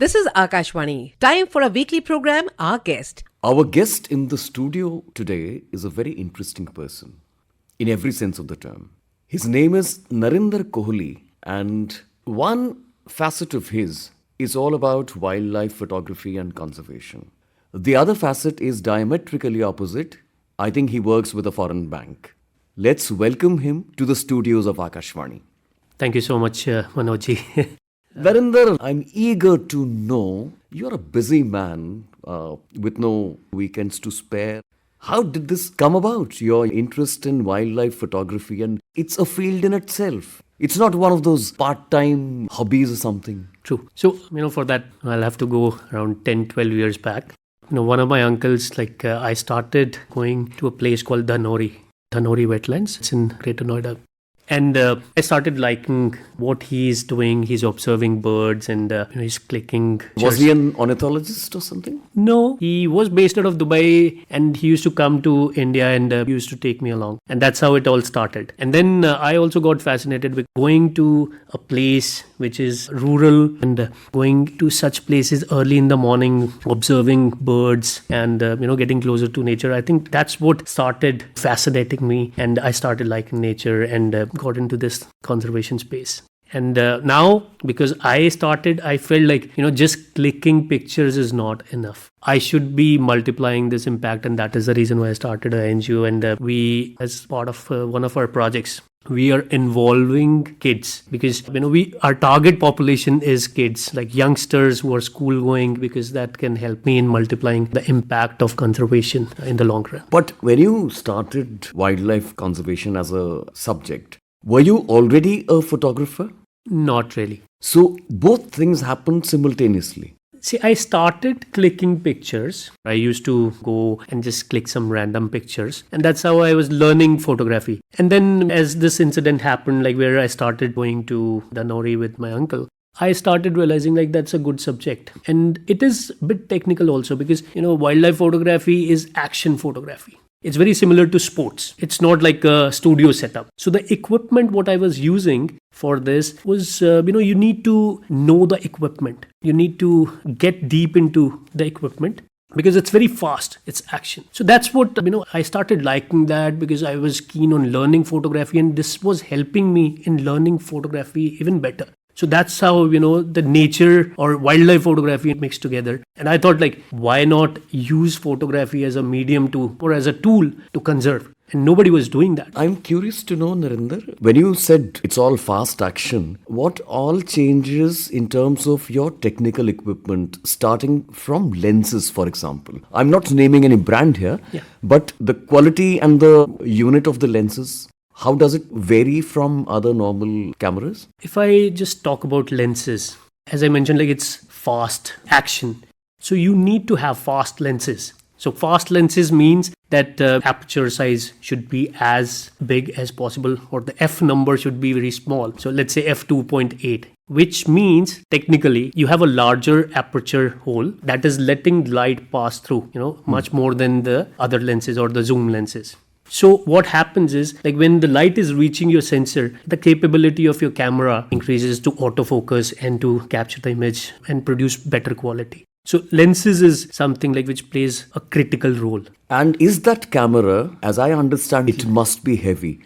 This is Akashvani. Time for a weekly program, Our Guest. Our guest in the studio today is a very interesting person, in every sense of the term. His name is Narinder Kohli, and one facet of his is all about wildlife photography and conservation. The other facet is diametrically opposite. I think he works with a foreign bank. Let's welcome him to the studios of Akashvani. Thank you so much, Manojji. Narinder, I'm eager to know, you're a busy man with no weekends to spare. How did this come about, your interest in wildlife photography? And it's a field in itself. It's not one of those part-time hobbies or something. True. So, for that, I'll have to go around 10, 12 years back. One of my uncles, I started going to a place called Dhanori Wetlands. It's in Greater Noida. And I started liking what he's doing. He's observing birds and he's clicking. Was he an ornithologist or something? No, he was based out of Dubai and he used to come to India and he used to take me along. And that's how it all started. And then I also got fascinated with going to a place which is rural and going to such places early in the morning, observing birds and, getting closer to nature. I think that's what started fascinating me. And I started liking nature and got into this conservation space. And now, because I felt like, just clicking pictures is not enough. I should be multiplying this impact. And that is the reason why I started an NGO. And we, as part of one of our projects, we are involving kids because, our target population is kids, like youngsters who are school going, because that can help me in multiplying the impact of conservation in the long run. But when you started wildlife conservation as a subject, were you already a photographer? Not really. So both things happened simultaneously. See, I started clicking pictures. I used to go and just click some random pictures. And that's how I was learning photography. And then as this incident happened, where I started going to Dhanori with my uncle, I started realizing that's a good subject. And it is a bit technical also because, wildlife photography is action photography. It's very similar to sports. It's not like a studio setup. So the equipment, what I was using for this was, you need to know the equipment. You need to get deep into the equipment because it's very fast. It's action. So that's what, I started liking that because I was keen on learning photography and this was helping me in learning photography even better. So that's how, the nature or wildlife photography mixed together. And I thought why not use photography as a medium or as a tool to conserve? And nobody was doing that. I'm curious to know, Narinder, when you said it's all fast action, what all changes in terms of your technical equipment, starting from lenses, for example? I'm not naming any brand here, but the quality and the unit of the lenses, how does it vary from other normal cameras? If I just talk about lenses, as I mentioned, it's fast action. So you need to have fast lenses. So fast lenses means that aperture size should be as big as possible or the f number should be very small. So let's say f2.8, which means technically you have a larger aperture hole that is letting light pass through, much more than the other lenses or the zoom lenses. So what happens is when the light is reaching your sensor, the capability of your camera increases to autofocus and to capture the image and produce better quality. So lenses is something which plays a critical role. And is that camera, as I understand, it must be heavy.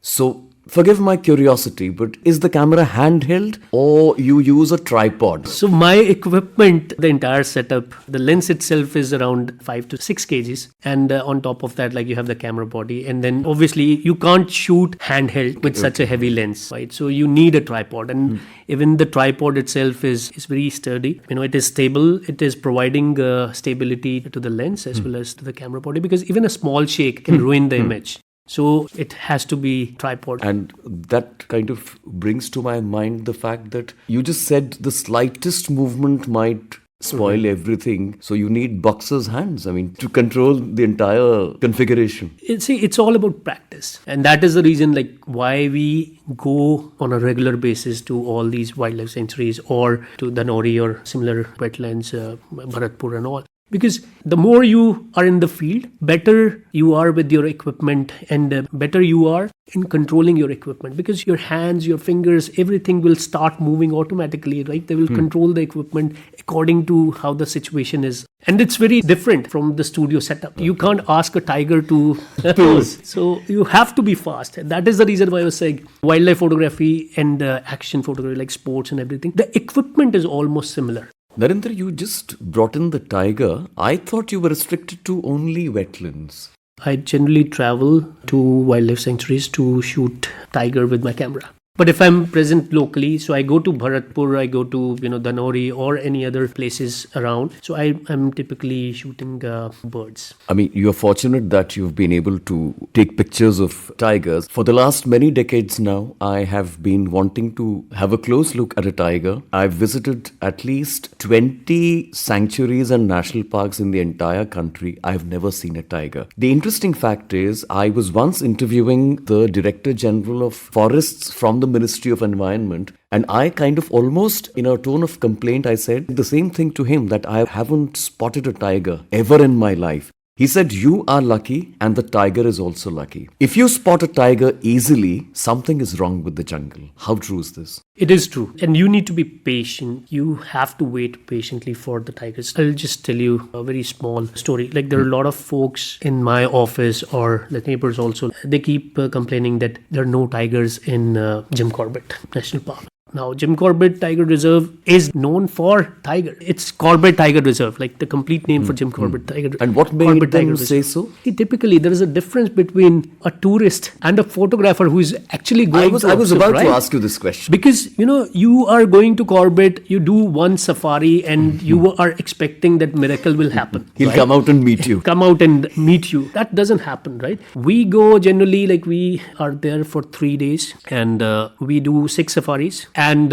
So forgive my curiosity, but is the camera handheld or you use a tripod? So my equipment, the entire setup, the lens itself is around 5 to 6 kgs. And on top of that, you have the camera body. And then obviously you can't shoot handheld with such a heavy lens, right? So you need a tripod. And even the tripod itself is very sturdy. It is stable. It is providing stability to the lens as well as to the camera body because even a small shake can ruin the image. So it has to be tripod. And that kind of brings to my mind the fact that you just said the slightest movement might spoil everything. So you need boxer's hands, to control the entire configuration. It's all about practice. And that is the reason why we go on a regular basis to all these wildlife sanctuaries or to Dhanori or similar wetlands, Bharatpur and all. Because the more you are in the field, better you are with your equipment, and better you are in controlling your equipment, because your hands, your fingers, everything will start moving automatically, right? They will control the equipment according to how the situation is. And it's very different from the studio setup. You can't ask a tiger to pose. So you have to be fast. And that is the reason why I was saying wildlife photography and action photography, like sports and everything, the equipment is almost similar. Narinder, you just brought in the tiger. I thought you were restricted to only wetlands. I generally travel to wildlife sanctuaries to shoot tiger with my camera. But if I'm present locally, so I go to Bharatpur, I go to Danori or any other places around. So I'm typically shooting birds. I mean, you're fortunate that you've been able to take pictures of tigers. For the last many decades now, I have been wanting to have a close look at a tiger. I've visited at least 20 sanctuaries and national parks in the entire country. I've never seen a tiger. The interesting fact is, I was once interviewing the Director General of Forests from the Ministry of Environment, and I kind of almost in a tone of complaint, I said the same thing to him, that I haven't spotted a tiger ever in my life. He said, you are lucky and the tiger is also lucky. If you spot a tiger easily, something is wrong with the jungle. How true is this? It is true. And you need to be patient. You have to wait patiently for the tigers. I'll just tell you a very small story. Like there are a lot of folks in my office or the neighbors also. They keep complaining that there are no tigers in Jim Corbett National Park. Now, Jim Corbett Tiger Reserve is known for tiger. It's Corbett Tiger Reserve, like the complete name for Jim Corbett Tiger Reserve. And what made them say so? Typically, there is a difference between a tourist and a photographer who is actually going to I was about right? to ask you this question. Because, you are going to Corbett, you do one safari and you are expecting that miracle will happen. He'll right? come out and meet you. Come out and meet you. That doesn't happen, right? We go generally, like we are there for 3 days and we do 6 safaris. And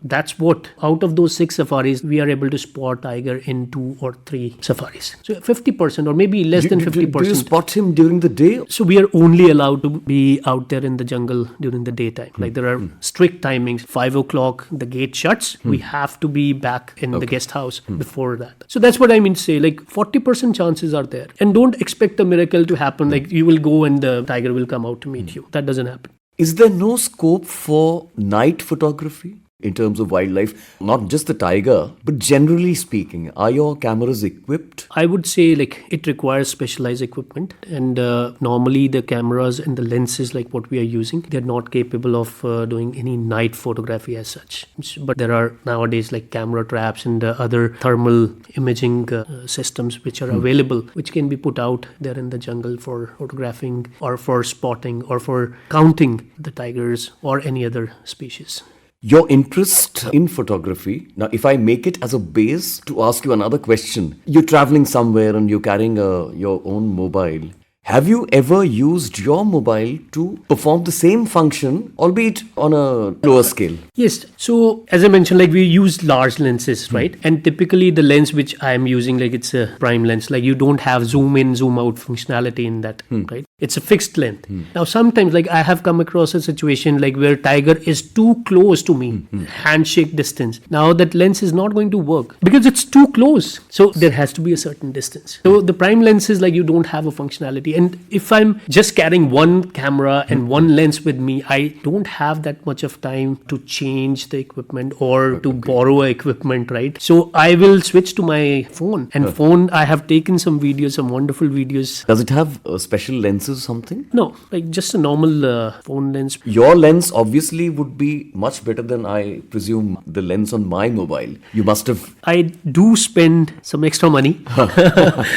that's what, out of those 6 safaris, we are able to spot tiger in 2 or 3 safaris. So 50% or maybe less than 50%. Do you spot him during the day? So we are only allowed to be out there in the jungle during the daytime. Like there are strict timings. 5 o'clock, the gate shuts. We have to be back in the guest house before that. So that's what I mean to say. Like 40% chances are there. And don't expect a miracle to happen. Like you will go and the tiger will come out to meet you. That doesn't happen. Is there no scope for night photography in terms of wildlife? Not just the tiger, but generally speaking, are your cameras equipped? I would say like it requires specialized equipment, and normally the cameras and the lenses like what we are using, they're not capable of doing any night photography as such. But there are nowadays like camera traps and other thermal imaging systems which are available, which can be put out there in the jungle for photographing or for spotting or for counting the tigers or any other species. Your interest in photography, now if I make it as a base to ask you another question, you're traveling somewhere and you're carrying your own mobile. Have you ever used your mobile to perform the same function, albeit on a lower scale? Yes. So as I mentioned, like we use large lenses, right? And typically the lens which I am using, like it's a prime lens, like you don't have zoom in, zoom out functionality in that, right? It's a fixed length. Now, sometimes like I have come across a situation like where tiger is too close to me, handshake distance. Now that lens is not going to work because it's too close. So there has to be a certain distance. So the prime lens is like you don't have a functionality. And if I'm just carrying one camera and one lens with me, I don't have that much of time to change the equipment or to borrow equipment, right? So I will switch to my phone. And phone, I have taken some videos, some wonderful videos. Does it have special lenses or something? No, like just a normal phone lens. Your lens obviously would be much better than, I presume, the lens on my mobile. You must have... I do spend some extra money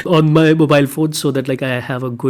on my mobile phone so that like I have a good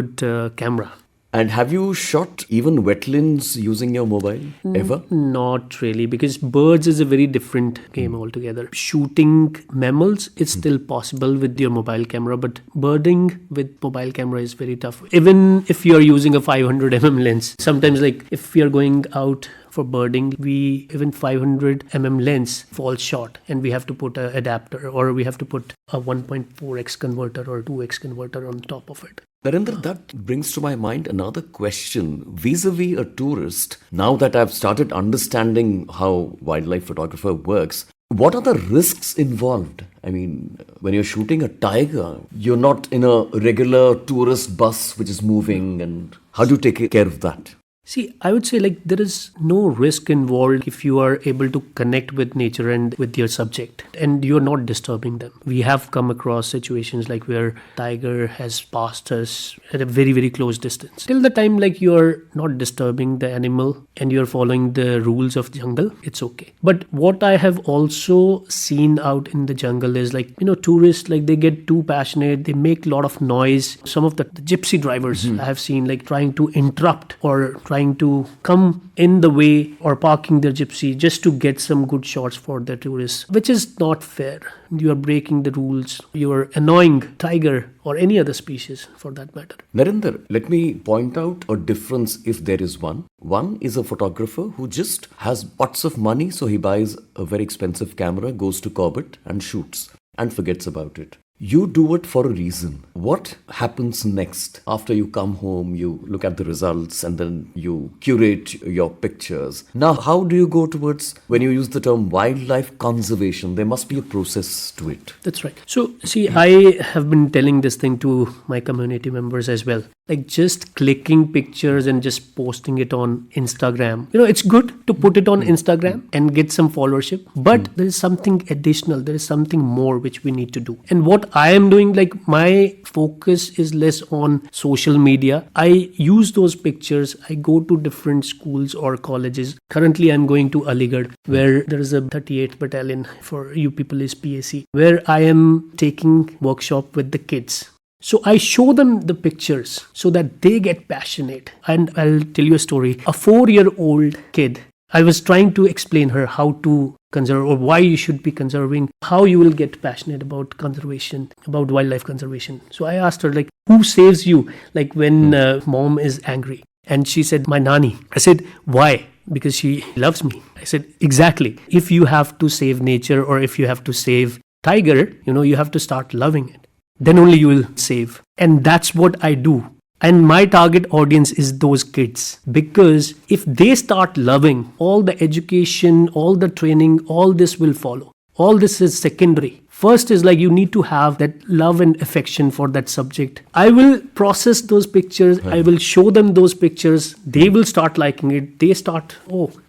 camera. And have you shot even wetlands using your mobile ever? Not really, because birds is a very different game altogether. Shooting mammals is still possible with your mobile camera, but birding with mobile camera is very tough. Even if you're using a 500mm lens, sometimes like if you're going out for birding, even 500mm lens falls short and we have to put an adapter or we have to put a 1.4x converter or 2x converter on top of it. Narinder, that brings to my mind another question vis-a-vis a tourist. Now that I've started understanding how wildlife photographer works, What are the risks involved? I mean, when you're shooting a tiger, you're not in a regular tourist bus which is moving, and how do you take care of that? See, I would say like there is no risk involved if you are able to connect with nature and with your subject and you're not disturbing them. We have come across situations like where tiger has passed us at a very, very close distance. Till the time like you're not disturbing the animal and you're following the rules of jungle, it's okay. But what I have also seen out in the jungle is like, tourists, like they get too passionate, they make a lot of noise. Some of the gypsy drivers I have seen like trying to interrupt or trying to come in the way or parking their gypsy just to get some good shots for the tourists, which is not fair. You are breaking the rules. You are annoying tiger or any other species for that matter. Narinder, let me point out a difference if there is one. One is a photographer who just has lots of money, so he buys a very expensive camera, goes to Corbett and shoots and forgets about it. You do it for a reason. What happens next? After you come home, you look at the results and then you curate your pictures. Now, how do you go towards, when you use the term wildlife conservation, there must be a process to it. That's right. So, see, I have been telling this thing to my community members as well. Like just clicking pictures and just posting it on Instagram. It's good to put it on Instagram and get some followership, but there is something additional. There is something more which we need to do. And what I am doing, like my focus is less on social media. I use those pictures. I go to different schools or colleges. Currently, I'm going to Aligarh, where there is a 38th battalion for you people is PAC, where I am taking workshop with the kids. So I show them the pictures so that they get passionate. And I'll tell you a story. A 4-year-old kid, I was trying to explain her how to conserve or why you should be conserving, how you will get passionate about conservation, about wildlife conservation. So I asked her, like, who saves you? Like when mom is angry. And she said, my nani. I said, why? Because she loves me. I said, exactly. If you have to save nature or if you have to save tiger, you have to start loving it. Then only you will save. And that's what I do. And my target audience is those kids. Because if they start loving, all the education, all the training, all this will follow. All this is secondary. First is like you need to have that love and affection for that subject. I will process those pictures. I will show them those pictures. They will start liking it. They start,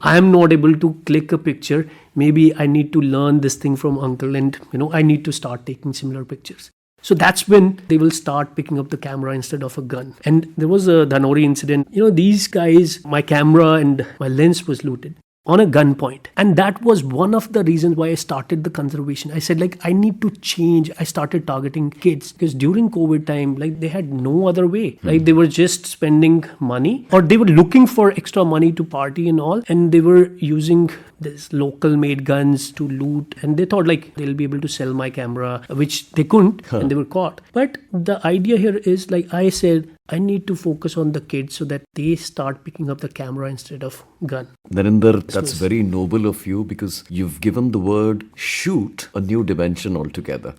I am not able to click a picture. Maybe I need to learn this thing from uncle and, I need to start taking similar pictures. So that's when they will start picking up the camera instead of a gun. And there was a Dhanori incident. These guys, my camera and my lens was looted on a gunpoint. And that was one of the reasons why I started the conservation. I said, like, I need to change. I started targeting kids because during COVID time, like, they had no other way. Like, they were just spending money or they were looking for extra money to party and all. And they were using this local made guns to loot. And they thought, like, they'll be able to sell my camera, which they couldn't. And they were caught. But the idea here is, like I said, I need to focus on the kids so that they start picking up the camera instead of gun. Narinder, that's very noble of you because you've given the word shoot a new dimension altogether.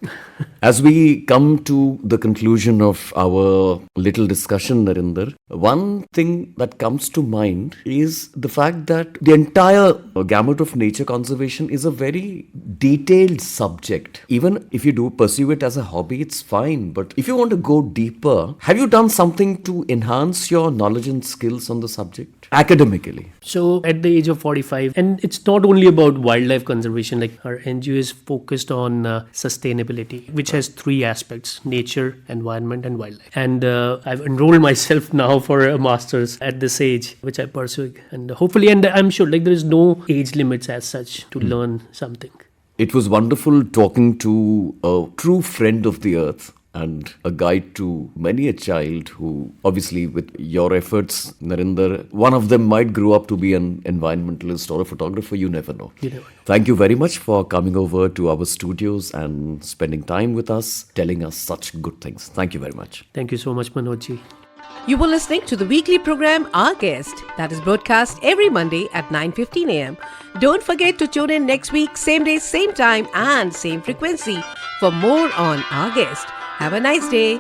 As we come to the conclusion of our little discussion, Narinder, one thing that comes to mind is the fact that the entire gamut of nature conservation is a very detailed subject. Even if you do pursue it as a hobby, it's fine. But if you want to go deeper, have you done something to enhance your knowledge and skills on the subject academically? So at the age of 45, and it's not only about wildlife conservation, like our NGO is focused on sustainability, which has 3 aspects: nature, environment and wildlife. And I've enrolled myself now for a master's at this age, which I pursue. And hopefully, and I'm sure like there is no age limits as such to learn something. It was wonderful talking to a true friend of the earth and a guide to many a child who, obviously with your efforts, Narinder, one of them might grow up to be an environmentalist or a photographer, you never know. Thank you very much for coming over to our studios and spending time with us, telling us such good things. Thank you very much. Thank you so much, Manojji. You were listening to the weekly program Our Guest that is broadcast every Monday at 9:15 a.m. Don't forget to tune in next week, same day, same time and same frequency for more on Our Guest. Have a nice day.